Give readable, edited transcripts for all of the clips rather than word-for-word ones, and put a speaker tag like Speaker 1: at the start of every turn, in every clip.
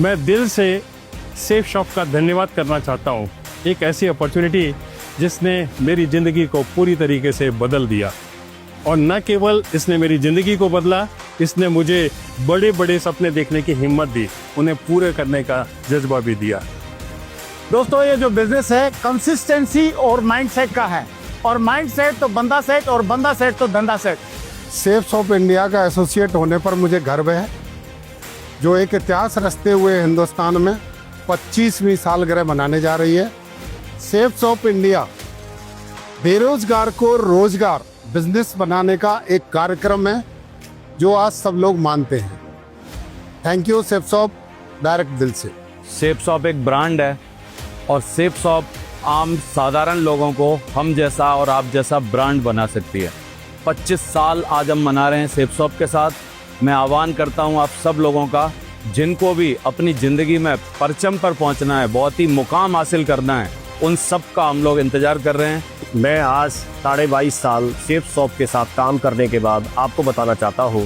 Speaker 1: मैं दिल से सेफ शॉप का धन्यवाद करना चाहता हूँ। एक ऐसी अपॉर्चुनिटी जिसने मेरी ज़िंदगी को पूरी तरीके से बदल दिया, और न केवल इसने मेरी ज़िंदगी को बदला, इसने मुझे बड़े बड़े सपने देखने की हिम्मत दी, उन्हें पूरे करने का जज्बा भी दिया।
Speaker 2: दोस्तों, ये जो बिजनेस है कंसिस्टेंसी और माइंडसेट का है, और माइंडसेट तो बंदा सेट, और बंदा सेट तो धंधा सेट।
Speaker 3: सेफ शॉप इंडिया का एसोसिएट होने पर मुझे गर्व है, जो एक इतिहास रचते हुए हिंदुस्तान में 25वीं सालगिरह मनाने जा रही है। सेफ शॉप इंडिया बेरोजगार को रोजगार बिजनेस बनाने का एक कार्यक्रम है, जो आज सब लोग मानते हैं। Thank you safe shop, direct दिल से।
Speaker 4: सेफ शॉप एक ब्रांड है, और सेफ शॉप आम साधारण लोगों को हम जैसा और आप जैसा ब्रांड बना सकती है। 25 साल आज हम मना रहे हैं सेफ शॉप के साथ। मैं आह्वान करता हूं आप सब लोगों का, जिनको भी अपनी ज़िंदगी में परचम पर पहुंचना है, बहुत ही मुकाम हासिल करना है, उन सब का हम लोग इंतज़ार कर रहे हैं।
Speaker 5: मैं आज 22.5 साल सेफ शॉप के साथ काम करने के बाद आपको बताना चाहता हूँ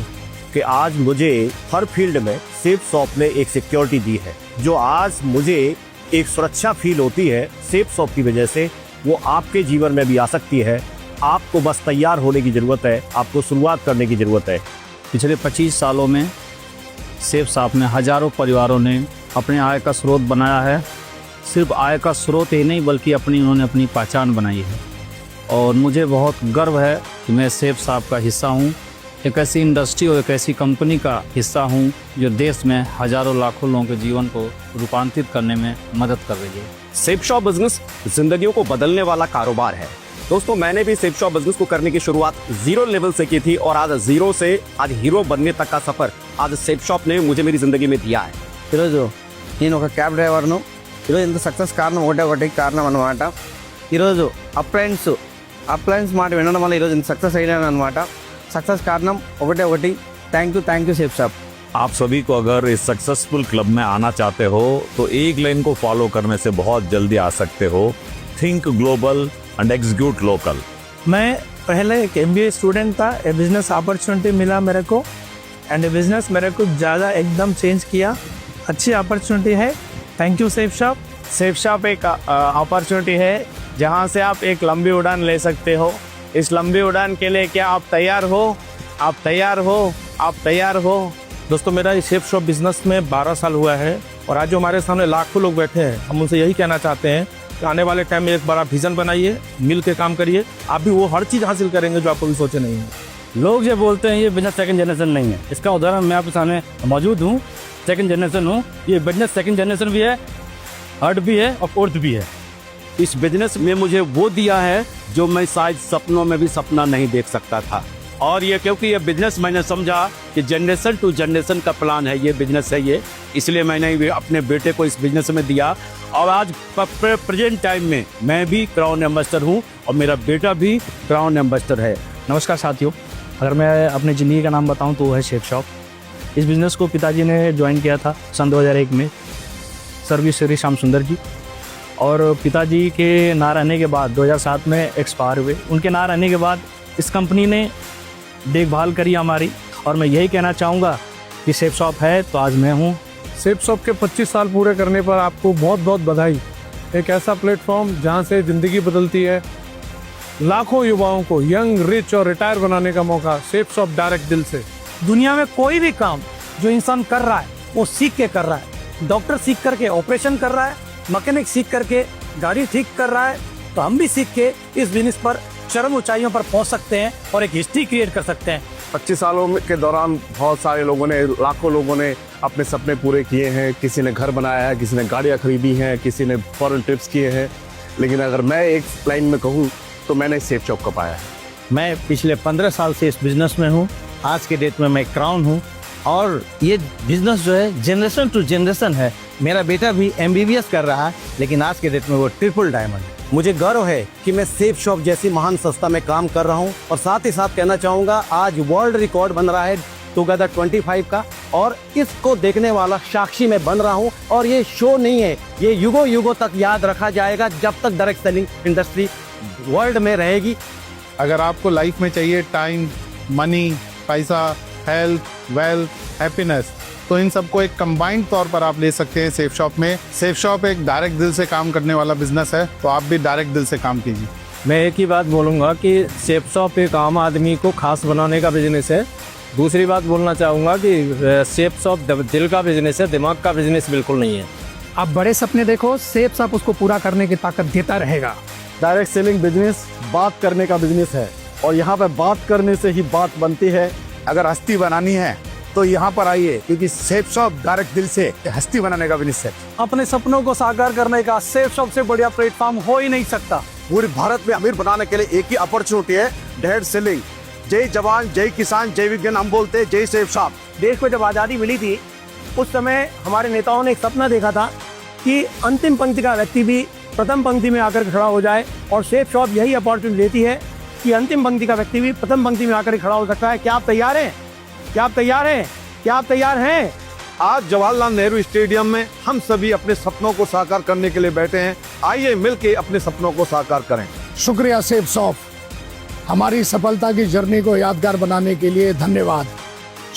Speaker 5: कि आज मुझे हर फील्ड में सेफ शॉप ने एक सिक्योरिटी दी है, जो आज मुझे एक सुरक्षा फील होती है सेफ शॉप की वजह से। वो आपके जीवन में भी आ सकती है। आपको बस तैयार होने की ज़रूरत है, आपको शुरुआत करने की ज़रूरत है।
Speaker 6: पिछले 25 सालों में सेफ शॉप ने हज़ारों परिवारों ने अपने आय का स्रोत बनाया है। सिर्फ आय का स्रोत ही नहीं, बल्कि उन्होंने अपनी पहचान बनाई है, और मुझे बहुत गर्व है कि मैं सेफ शॉप का हिस्सा हूँ। एक ऐसी इंडस्ट्री और एक ऐसी कंपनी का हिस्सा हूँ जो देश में हज़ारों लाखों लोगों के जीवन को रूपांतरित करने में मदद कर रही है।
Speaker 5: सेफ शॉप बिजनेस जिंदगियों को बदलने वाला कारोबार है। दोस्तों, मैंने भी सेफ शॉप बिजनेस को करने की शुरुआत 0 लेवल से की थी, और आज 0 से आज हीरो बनने तक का सफर आज सेफ शॉप ने मुझे मेरी जिंदगी में दिया है।
Speaker 7: ఈరోజు నేను ఒక క్యాబ్ డ్రైవర్ను. ఈరోజు ఇంత సక్సెస్ కారణం ఒకటి కారణం అనమాట. ఈరోజు అప్లయన్స్ మాట వినడం వల్ల ఈరోజు ఇంత సక్సెస్ అయ్యాను అనమాట. సక్సెస్ కారణం ఒకటి. Thank you safe shop.
Speaker 4: आप सभी को अगर इस सक्सेसफुल क्लब में आना चाहते हो तो एक लाइन को फॉलो करने से बहुत जल्दी आ सकते हो। Think global and execute local.
Speaker 8: मैं पहले एक MBA स्टूडेंट था, ए बिजनेस अपॉर्चुनिटी मिला मेरे को, एंड बिजनेस मेरे को ज़्यादा एकदम चेंज किया। अच्छी अपॉर्चुनिटी है। Thank you safe shop.
Speaker 2: Safe shop एक अपॉर्चुनिटी है जहां से आप एक लंबी उड़ान ले सकते हो। इस लंबी उड़ान के लिए क्या आप तैयार हो? आप तैयार हो? आप तैयार हो?
Speaker 8: दोस्तों, मेरा इस सेफ शॉप बिजनेस में 12 साल हुआ है, और आज जो हमारे सामने लाखों लोग बैठे हैं, हम उनसे यही कहना चाहते हैं कि आने वाले टाइम में एक बड़ा विजन बनाइए, मिल के काम करिए। आप भी वो हर चीज़ हासिल करेंगे जो आप कभी सोचे नहीं है।
Speaker 6: लोग जो बोलते हैं ये बिजनेस सेकंड जनरेशन नहीं है, इसका उदाहरण मैं आपके सामने मौजूद हूँ। सेकंड जनरेशन हूँ। ये बिजनेस सेकंड जनरेशन भी है, थर्ड भी है, और फोर्थ भी है।
Speaker 4: इस बिजनेस में मुझे वो दिया है जो मैं शायद सपनों में भी सपना नहीं देख सकता था, और ये क्योंकि ये बिजनेस मैंने समझा कि जनरेशन टू जनरेशन का प्लान है, ये बिजनेस है ये, इसलिए मैंने अपने बेटे को इस बिजनेस में दिया। और आज प्रेजेंट टाइम में मैं भी क्राउन एम्बेसडर हूँ, और मेरा बेटा भी क्राउन एम्बेसडर है।
Speaker 6: नमस्कार साथियों, अगर मैं अपनी ज़िंदगी का नाम बताऊं तो वो है सेफ शॉप। इस बिज़नेस को पिताजी ने ज्वाइन किया था सन 2001 में, सर्विस श्री श्याम सुंदर जी, और पिताजी के ना रहने के बाद 2007 में एक्सपायर हुए। उनके ना रहने के बाद इस कंपनी ने देखभाल करी हमारी, और मैं यही कहना चाहूँगा कि सेफ शॉप है तो आज मैं हूँ।
Speaker 3: सेफ शॉप के 25 साल पूरे करने पर आपको बहुत बहुत बधाई। एक ऐसा प्लेटफॉर्म जहां से ज़िंदगी बदलती है, लाखों युवाओं को यंग, रिच और रिटायर बनाने का मौका। सेफ शॉप, डायरेक्ट दिल से।
Speaker 8: दुनिया में कोई भी काम जो इंसान कर रहा है वो सीख के कर रहा है। डॉक्टर सीख करके ऑपरेशन कर रहा है, मैकेनिक सीख करके गाड़ी ठीक कर रहा है, तो हम भी सीख के इस बिजनेस पर चरम ऊंचाइयों पर पहुंच सकते हैं और एक हिस्ट्री क्रिएट कर सकते हैं।
Speaker 5: 25 सालों के दौरान बहुत सारे लोगों ने, लाखों लोगों ने अपने सपने पूरे किए हैं। किसी ने घर बनाया है, किसी ने गाड़ियाँ खरीदी हैं, किसी ने फॉरेन ट्रिप्स किए हैं, लेकिन अगर मैं एक लाइन में कहूँ तो मैंने सेफ शॉप को पाया है।
Speaker 7: मैं पिछले 15 साल से इस बिज़नेस में हूँ। आज के डेट में मैं क्राउन हूँ, और ये बिज़नेस जो है जनरेशन टू जनरेशन है। मेरा बेटा भी MBBS कर रहा है, लेकिन आज के डेट में वो ट्रिपल डायमंड है।
Speaker 2: मुझे गर्व है कि मैं सेफ शॉप जैसी महान संस्था में काम कर रहा हूं, और साथ ही साथ कहना चाहूँगा आज वर्ल्ड रिकॉर्ड बन रहा है टुगेदर 25 का, और इसको देखने वाला साक्षी मैं बन रहा हूं। और ये शो नहीं है, ये युगों युगों तक याद रखा जाएगा जब तक डायरेक्ट सेलिंग इंडस्ट्री वर्ल्ड में रहेगी।
Speaker 3: अगर आपको लाइफ में चाहिए टाइम, मनी, पैसा, हेल्थ, वेल्थ, हैप्पीनेस, तो इन सबको एक कंबाइंड तौर पर आप ले सकते हैं सेफ शॉप में। सेफ शॉप एक डायरेक्ट दिल से काम करने वाला बिजनेस है, तो आप भी डायरेक्ट दिल से काम कीजिए।
Speaker 6: मैं एक ही बात बोलूँगा कि सेफ शॉप एक आम आदमी को खास बनाने का बिजनेस है। दूसरी बात बोलना चाहूँगा कि सेफ शॉप दिल का बिजनेस है, दिमाग का बिजनेस बिल्कुल नहीं है।
Speaker 8: आप बड़े सपने देखो, सेफ शॉप उसको पूरा करने की ताकत देता रहेगा।
Speaker 2: डायरेक्ट सेलिंग बिजनेस बात करने का बिजनेस है, और यहाँ पे बात करने से ही बात बनती है।
Speaker 3: अगर हस्ती बनानी है तो यहाँ पर आइए, क्योंकि सेफ शॉप डायरेक्ट दिल से हस्ती बनाने का बिजनेस है।
Speaker 8: अपने सपनों को साकार करने का सेफ शॉप से बढ़िया प्लेटफॉर्म हो ही नहीं सकता।
Speaker 2: पूरे भारत में अमीर बनाने के लिए एक ही अपॉर्चुनिटी है, डायरेक्ट सेलिंग। जय जवान, जय किसान, जय विज्ञान हम बोलते हैं, जय सेफ शॉप।
Speaker 8: देश को जब आज़ादी मिली थी उस समय हमारे नेताओं ने एक सपना देखा था कि अंतिम पंक्ति का व्यक्ति भी प्रथम पंक्ति में आकर खड़ा हो जाए, और सेफ शॉप यही अपॉर्चुनिटी देती है कि अंतिम पंक्ति का व्यक्ति भी प्रथम पंक्ति में आकर खड़ा हो सकता है। क्या आप तैयार हैं? क्या आप तैयार हैं? क्या आप तैयार हैं?
Speaker 2: आज जवाहरलाल नेहरू स्टेडियम में हम सभी अपने सपनों को साकार करने के लिए बैठे हैं। आइए मिलके अपने सपनों को साकार करें।
Speaker 9: शुक्रिया सेफ शॉप, हमारी सफलता की जर्नी को यादगार बनाने के लिए धन्यवाद।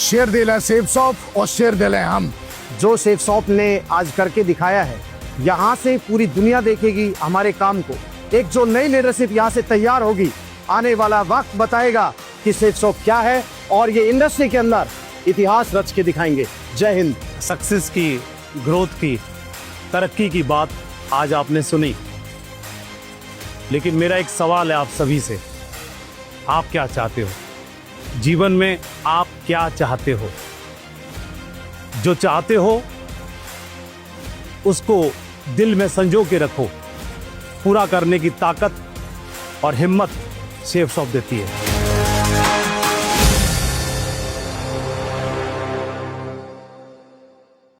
Speaker 9: शेर दिल है सेफ शॉप और शेर दिल है हम।
Speaker 2: जो सेफ शॉप ने आज करके दिखाया है, यहाँ से पूरी दुनिया देखेगी हमारे काम को। एक जो नई लीडरशिप यहाँ से तैयार होगी, आने वाला वक्त बताएगा कि सेफ शॉप क्या है, और ये इंडस्ट्री के अंदर इतिहास रच के दिखाएंगे। जय हिंद।
Speaker 5: सक्सेस की, ग्रोथ की, तरक्की की बात आज आपने सुनी, लेकिन मेरा एक सवाल है आप सभी से, आप क्या चाहते हो जीवन में? आप क्या चाहते हो? जो चाहते हो उसको दिल में संजो के रखो। पूरा करने की ताकत और हिम्मत सेफ शॉप देती है।